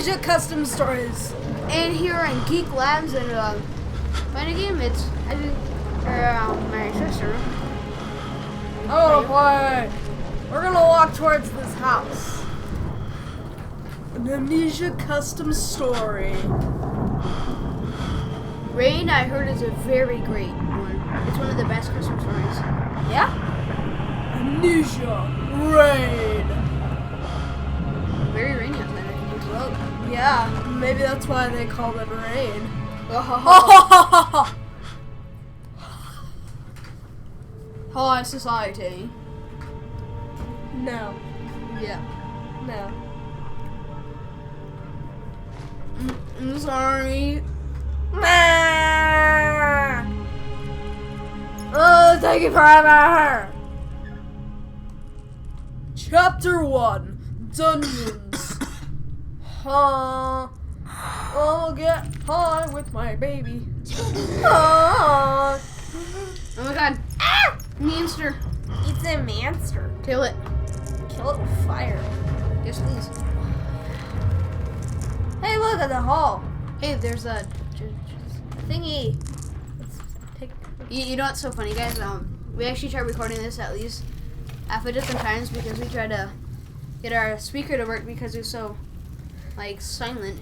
Amnesia Custom Stories. And here on Geek Labs and playing a game, it's I think my sister. Oh boy, we're gonna walk towards this house. An Amnesia Custom Story. Rain, I heard, is a very great one. It's one of the best custom stories. Yeah? Amnesia Rain. Very rainy outside, I think as well. Yeah, maybe that's why they called it Rain. High society. No, Yeah. no. I'm sorry. Oh, take it forever! Chapter 1, Dungeons. I'll get high with my baby. Oh my god. Ah! Monster. It's a monster. Kill it. Kill it with fire. Yes, please. Hey, look at the hall. Hey, there's a Thingy. Let's take. You know what's so funny, guys? We actually tried recording this at least half a dozen times because we tried to get our speaker to work because it was so like silent.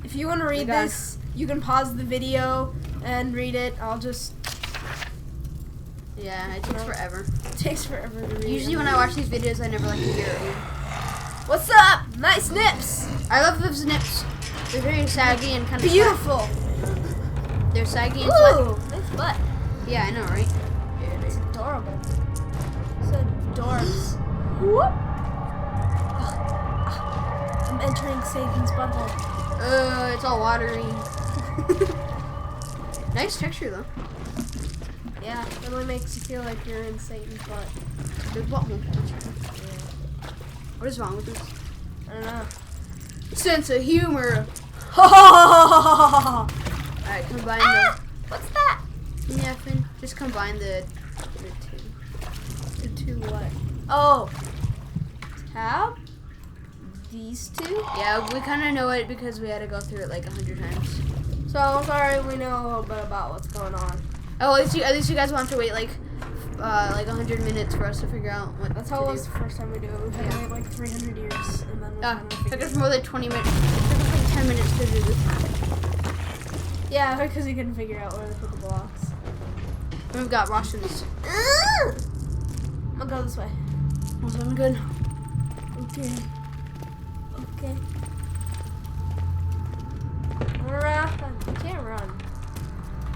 If you want to read this, you can pause the video and read it. I'll just. Yeah, it takes forever. It takes forever to read. Usually when I watch these videos, I never like to hear it. What's up? Nice nips. I love those nips. They're very saggy and kind of Beautiful. They're saggy and flat. Ooh, nice butt. Yeah, I know, right? It's adorable. It's adorbs. Whoop. I'm entering Satan's butthole. It's all watery. Nice texture though. Yeah, it really makes you feel like you're in Satan's butt. Good butthole. Yeah. What is wrong with this? I don't know. Sense of humor. Ha ha ha! Alright, combine What's that? the nothing. Just combine the two. The two what? Oh. Tab? These two? Yeah, we kind of know it because we had to go through it like 100 times. So, sorry, we know a little bit about what's going on. Oh, at least you guys won't have to wait like 100 minutes for us to figure out what That's how it was the first time we do it. We had to wait like 300 years, and then we it took us more than 20 minutes. It took us like 10 minutes to do this. Yeah, because you couldn't figure out where to put the blocks. And we've got Russians. I'm gonna go this way. That's looking good. Okay. Okay. Run. I can't run.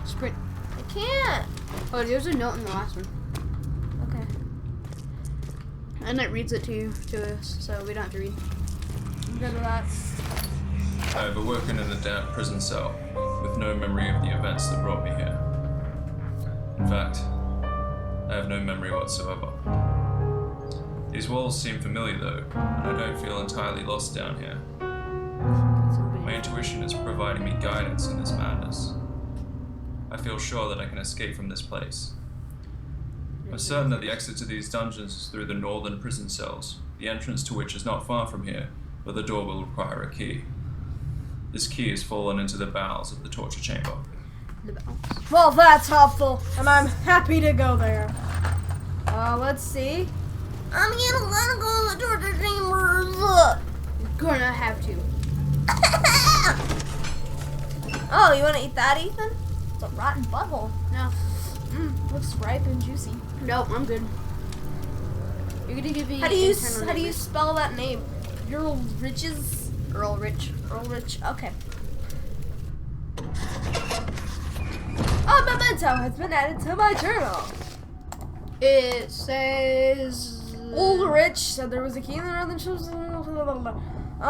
Sprint. I can't. Oh, there's a note in the last one. Okay. And it reads it to us, so we don't have to read. I'm good with that. I have awoken in a damp prison cell, with no memory of the events that brought me here. In fact, I have no memory whatsoever. These walls seem familiar though, and I don't feel entirely lost down here. My intuition is providing me guidance in this madness. I feel sure that I can escape from this place. I'm certain that the exit to these dungeons is through the northern prison cells, the entrance to which is not far from here, but the door will require a key. This key has fallen into the bowels of the torture chamber. Well, that's helpful, and I'm happy to go there. Let's see. I'm gonna let go of the torture chambers. You're gonna have to. Oh, you wanna eat that, Ethan? It's a rotten butthole. No. Looks ripe and juicy. Nope, I'm good. You're gonna give me How do you spell that name? Earl Riches? Earl Rich. Earl Rich. Okay. A memento has been added to my journal. It says Ulrich said there was a key in the northern shows. I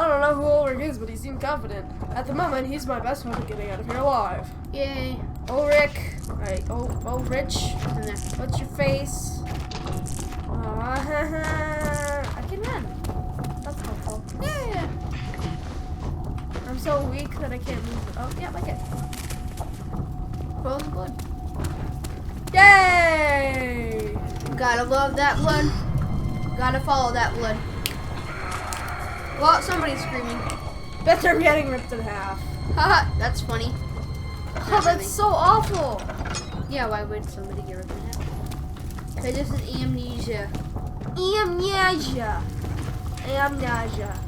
don't know who Ulrich is, but he seemed confident. At the moment, he's my best hope of getting out of here alive. Yay. Ulrich. Alright, Ulrich. And then What's your face? I can run. That's helpful. yeah. I'm so weak that I can't move. Oh, yeah, like it. Follow the blood. Yay! Gotta love that blood. Gotta follow that blood. Well, somebody's screaming. Bet they're getting ripped in half. Haha, that's funny. Oh, Not that's really. so awful. Yeah, why would somebody get ripped in half? Because this is amnesia. Amnesia. Amnesia.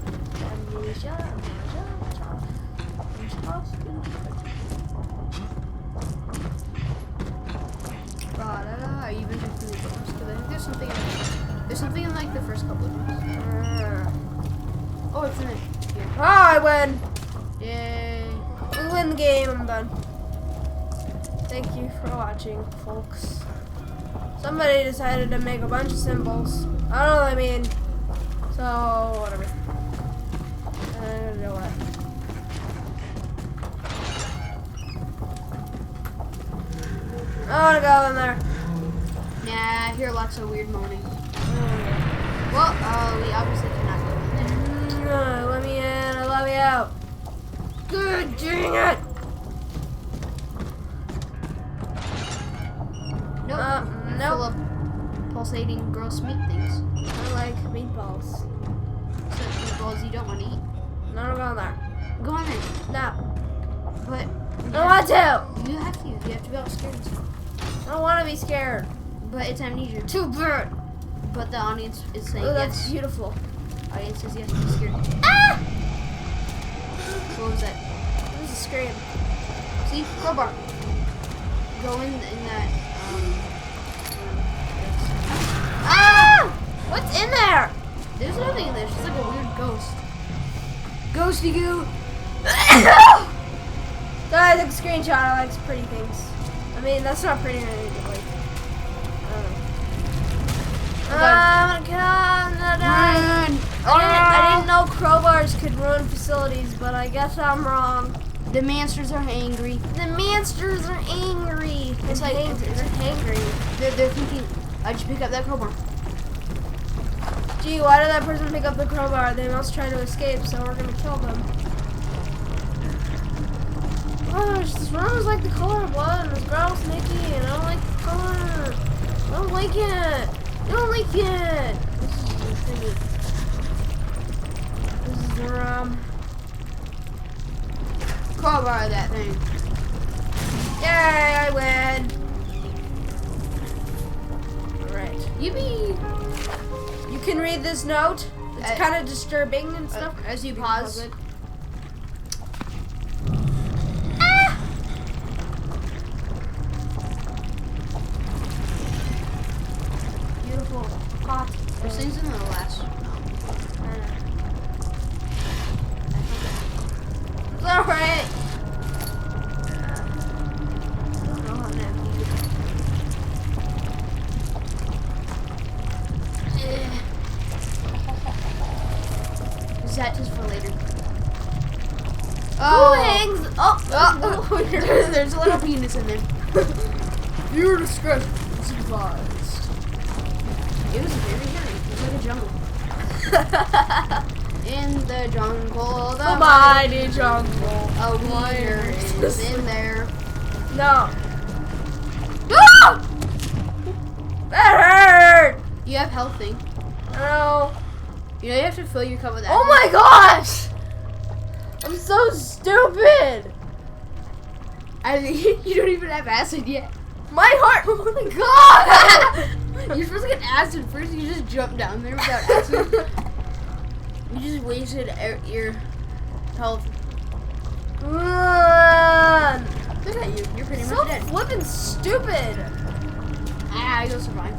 Amnesia. Are you even checking the games? Because I think there's something in like the first couple of games. Oh, it's in it. Here. Oh, I win. Yay. We win the game. I'm done. Thank you for watching, folks. Somebody decided to make a bunch of symbols. I don't know what I mean. So, whatever. I don't know what. I want to go in there. Nah, I hear lots of weird moaning. Well, we obviously cannot go in there. Let me in. I let me out. Good dang it. Nope. Nope. Full of pulsating gross meat things. I like meatballs. Except meatballs you don't want to eat. No, I'm going there. Go on there. No. But I want to. you have to. You have to be all scared and stuff. I don't want to be scared. But it's amnesia. Too bad. But the audience is saying Oh, that's yes. beautiful. Audience says yes, be scared. Ah! What was that? It was a scream. See? Crowbar. Go in that, Ah! What's in there? there's nothing in there. It's just like a weird ghost. Ghosty goo. Guys, I took a screenshot. I like pretty things. I mean, that's not pretty or anything, but like, I don't know. I'm gonna die. I didn't know crowbars could ruin facilities, but I guess I'm wrong. The monsters are angry. The monsters are angry. It's like they're angry. they're thinking, I just pick up that crowbar. Gee, why did that person pick up the crowbar? They must try to escape, so we're gonna kill them. Gosh, this room is like the color of blood, and it's gross, Nikki, and I don't like the color. I don't like it. I don't like it. This is the room. Crowbar that thing. Yay, I win. Alright. Yippee! You can read this note. It's kind of disturbing and stuff. As you pause. it. Beautiful. Hot. There's things in the last. It's alright. Is that just for later? Who hangs? Oh, There's a little penis in there. Viewer discretion is advised. It was very hairy. It was like a jungle. In the jungle, the mighty jungle. A wire is in there. No. No! That hurt! You have health thing. No. You know you have to fill your cup with that. Oh my gosh! I'm so stupid! I mean, you don't even have acid yet. My heart! Oh my god! You're supposed to get acid first. You just jump down there without acid. You just wasted your health. Run! Look at you. You're pretty So much dead. flippin' stupid! You'll survive.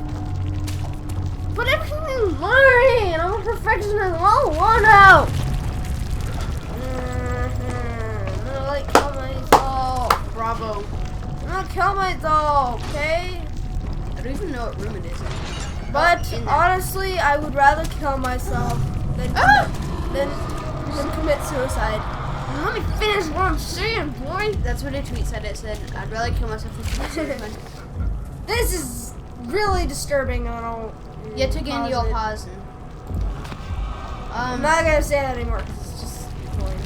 But everything's learning! I'm a perfectionist. I don't want out! I'm gonna like kill myself. Bravo. I'm gonna kill myself, okay? I don't even know what room it is in. But in there. honestly, I would rather kill myself than commit suicide. And let me finish what I'm saying, boy. That's what a tweet said. It said, I'd rather kill myself than commit suicide. This is really disturbing. I don't. Yet again, you'll it. pause. I'm not gonna say that anymore. 'Cause it's just annoying.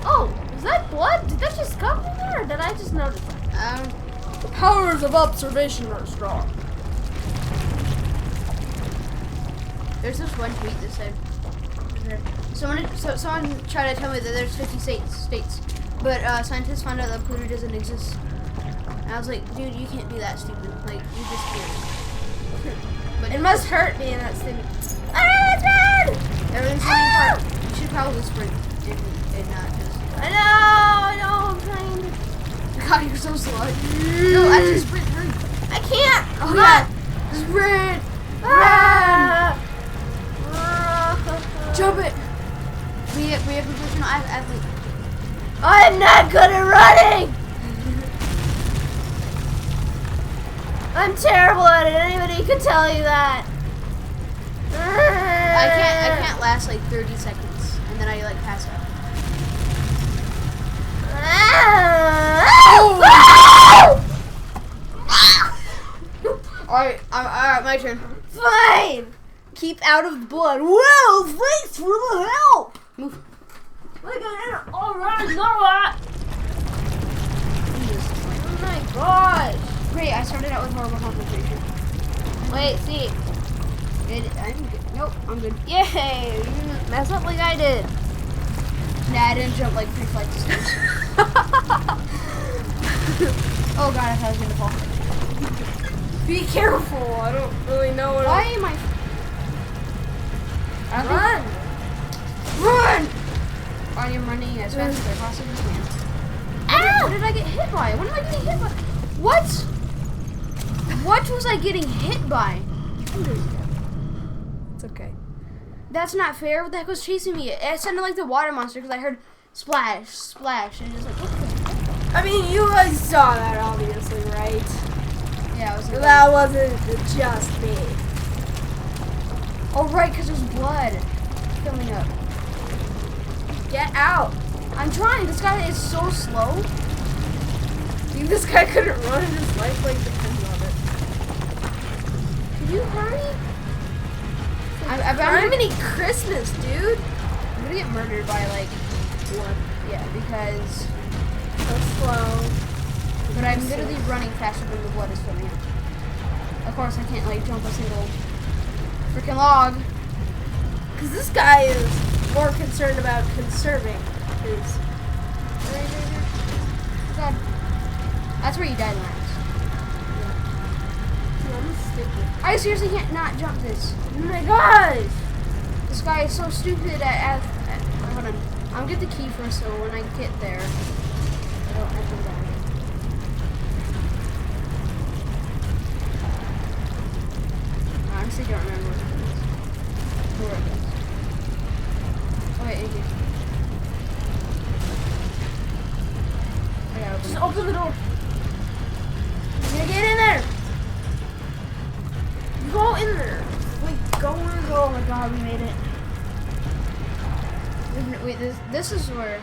Oh, is that blood? Did that just come from there? Or did I just notice that? The powers of observation are strong. There's this one tweet that said, someone tried to tell me that there's 50 states, but scientists found out that Pluto doesn't exist. And I was like, dude, you can't be that stupid. Like, you just can't. But It must hurt being that stupid. everything's falling apart. You should probably sprint and not just. I know, I'm trying to. God, you're so slow. No, actually sprint, hurry. I can't. Oh yeah, sprint. Ah. Jump it! We have a professional athlete. I'm not good at running. I'm terrible at it. Anybody can tell you that. I can't last like 30 seconds, and then I like pass out. Alright, my turn. Fine. Keep out of the blood. Well, thanks for the help. Move. Alright, alright. Oh my gosh. Great, I started out with horrible concentration. Wait, see. I'm good. Nope, I'm good. Yay. You didn't mess up like I did. Nah, I didn't jump like 3 flights of stairs. Oh god, I thought I was gonna fall. Be careful. I don't really know what Why am I... Run. Run! I am running as fast as I possibly can. What did I get hit by? What am I getting hit by? What? What was I getting hit by? It's okay. That's not fair. What the heck was chasing me? It sounded like the water monster because I heard splash, splash, and just like, what the heck? I mean, you guys saw that obviously, right? Yeah, I was like, That wasn't just me. oh right, because there's blood coming up. Get out. I'm trying. This guy is so slow. Dude, this guy couldn't run and his life like depends on it. Can you hurry? I'm many Christmas, dude. I'm gonna get murdered by like one. Yeah, because. So slow. But I'm literally running faster than the blood is coming out. Of course, I can't like jump a single freaking log. Because this guy is more concerned about conserving his. God, that's where you died last. I'm stupid. I seriously can't not jump this. Oh my gosh! This guy is so stupid at hold on. I'll get the key first, so when I get there, I don't have to die. I honestly don't remember where it is. Oh wait, it is. I gotta open Just it. open the door. You're gonna get in there. Go in there. Wait, go. Oh my god, we made it. Wait, this is where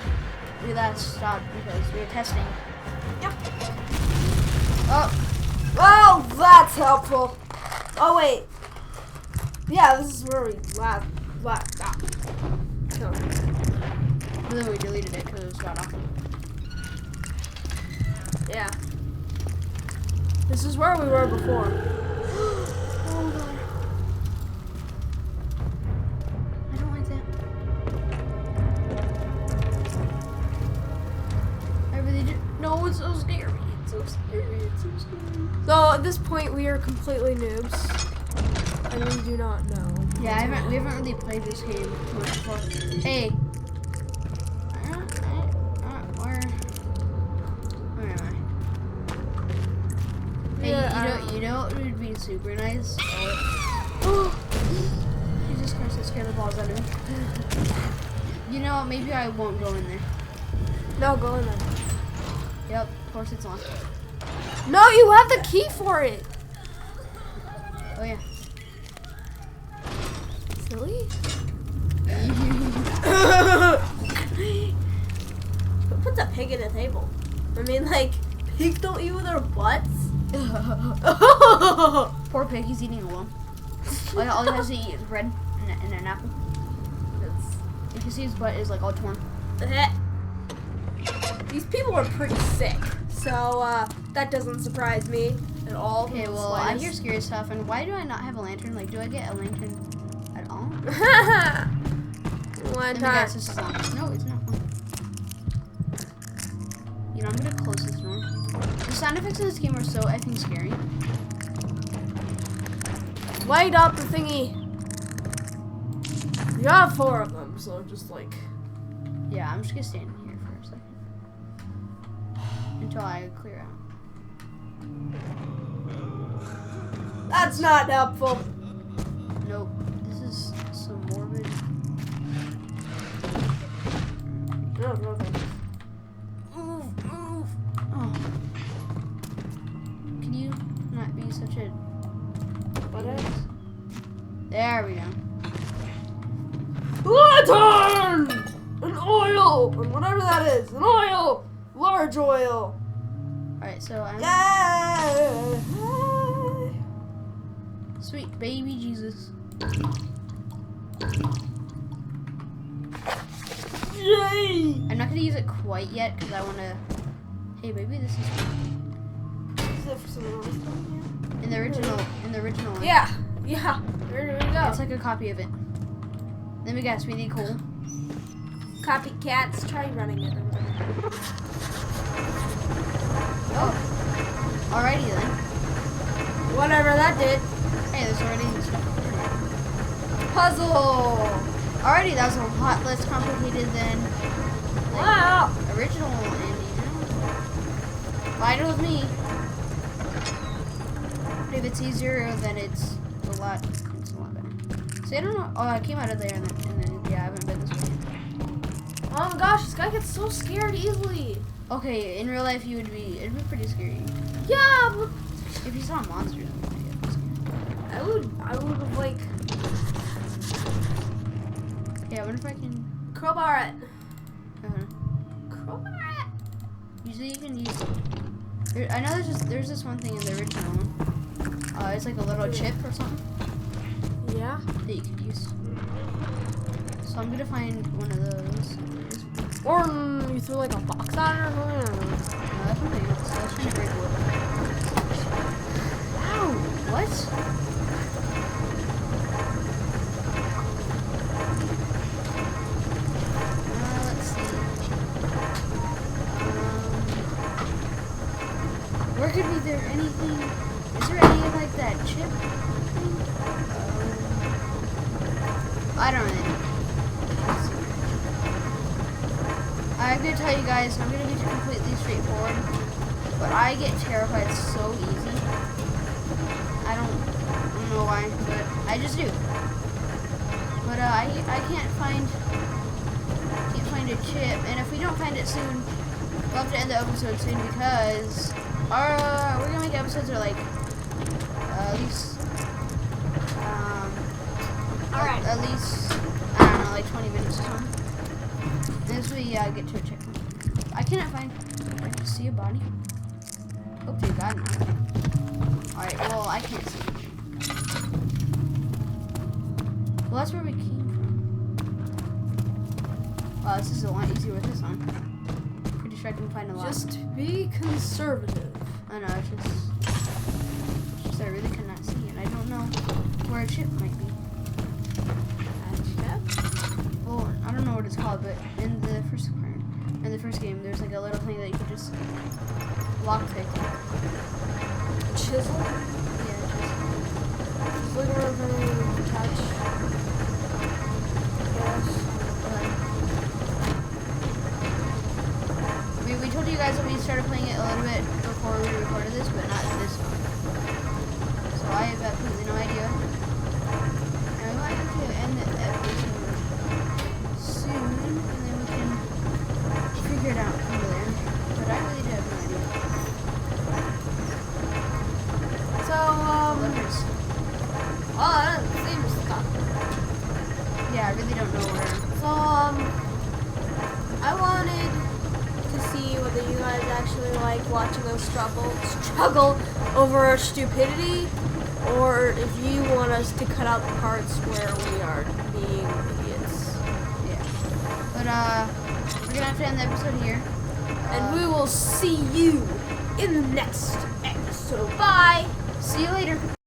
we last stopped because we were testing. Yep. Oh, Oh, that's helpful. Oh wait. Yeah, this is where we last stopped. No. but then we deleted it because it was god awful. Yeah. This is where we were before. Oh god. I don't like that. I really did. No, it's so scary. It's so scary. It's so scary. So at this point, we are completely noobs, and we do not know. Yeah, we haven't really played this game much before. Hey. Where am I? Hey, Yeah, you know what would be super nice? Jesus Christ, that scared the balls out of me. You know, maybe I won't go in there. No, go in there. Yep, of course it's on. No, you have the key for it. Oh yeah. Silly. Who puts a pig in a table? I mean, like, pigs don't eat with their butts. Poor pig, he's eating alone. All he has to eat is bread and an apple. You can see his butt is like all torn. These people are pretty sick, so that doesn't surprise me at all. Okay, well, I hear scary stuff, and why do I not have a lantern? Like, do I get a lantern at all? One Guys, time. this is on. No, it's not on. You know, I'm gonna close this door. The sound effects in this game are so effing scary. Light up the thingy. You have 4 of them, so just like. Yeah, I'm just gonna stand here for a second. Until I clear out. That's not helpful. Nope. This is some morbid. No, no, no. Move. Oh. Can you not be such a... There we go. Lantern! An oil! And whatever that is. An oil! Large oil. Alright, so I'm... Yeah! Sweet baby Jesus. Yay! I'm not gonna use it quite yet because I wanna... Hey, maybe this is... In the original one. Yeah. Yeah. There we go. It's like a copy of it. Let me guess, we need coal. Copycats, try running it. Oh. Alrighty then. Whatever that did. Hey, there's already stuff. Puzzle! Alrighty, that was a lot less complicated than Wow! original Indiana. Lighter with me. If it's easier, then it's a lot better. So I don't know. Oh, I came out of there and then yeah, I haven't been this way. Oh my gosh, this guy gets so scared easily. Okay, in real life it'd be pretty scary. Yeah, but If you saw monsters, I would have like yeah, I wonder if I can. crowbar it. Crowbar it. Usually you can use. I know there's this one thing in the original one. It's like a little chip or something Yeah. that you could use. So I'm gonna find one of those. Or you threw like a box on it or something. I don't know. No, that's something else. I was trying to break wood. Ow! What? Let's see. Where could be there anything? Is there any like that chip thing? I don't really know. I'm gonna tell you guys, I'm gonna be completely straightforward, but I get terrified so easy. I don't know why, but I just do. But I can't find a chip, and if we don't find it soon, we'll have to end the episode soon because we're gonna make episodes that are like at least Alright. at least I don't know, like 20 minutes or something. As we get to a checkpoint. I cannot find. I can see a body. Oh dear God, no. Alright, well I can't see anything. Well, that's where we came from. Wow, this is a lot easier with this on. Pretty sure I can find a lot. Just be conservative. I know, it's just I really cannot see it. I don't know where a chip might be. Well, I don't know what it's called, but in the first game, there's like a little thing that you could just lockpick. Chisel? Yeah, just. Just look around for any touch. Yes. We told you guys that we started playing it a little bit before we recorded this, but not this one. So I have absolutely no idea. And we might have to end the episode soon, and then we can figure it out from there. But I really do have no idea. So, Lovers. well, that doesn't seem stuck. Yeah, I really don't know where. So, I wanted to see whether you guys actually like watching us struggle over our stupidity, or if you want us to cut out the parts where we are being idiots. Yeah. But we're gonna have to end the episode here. And we will see you in the next episode. Bye! See you later.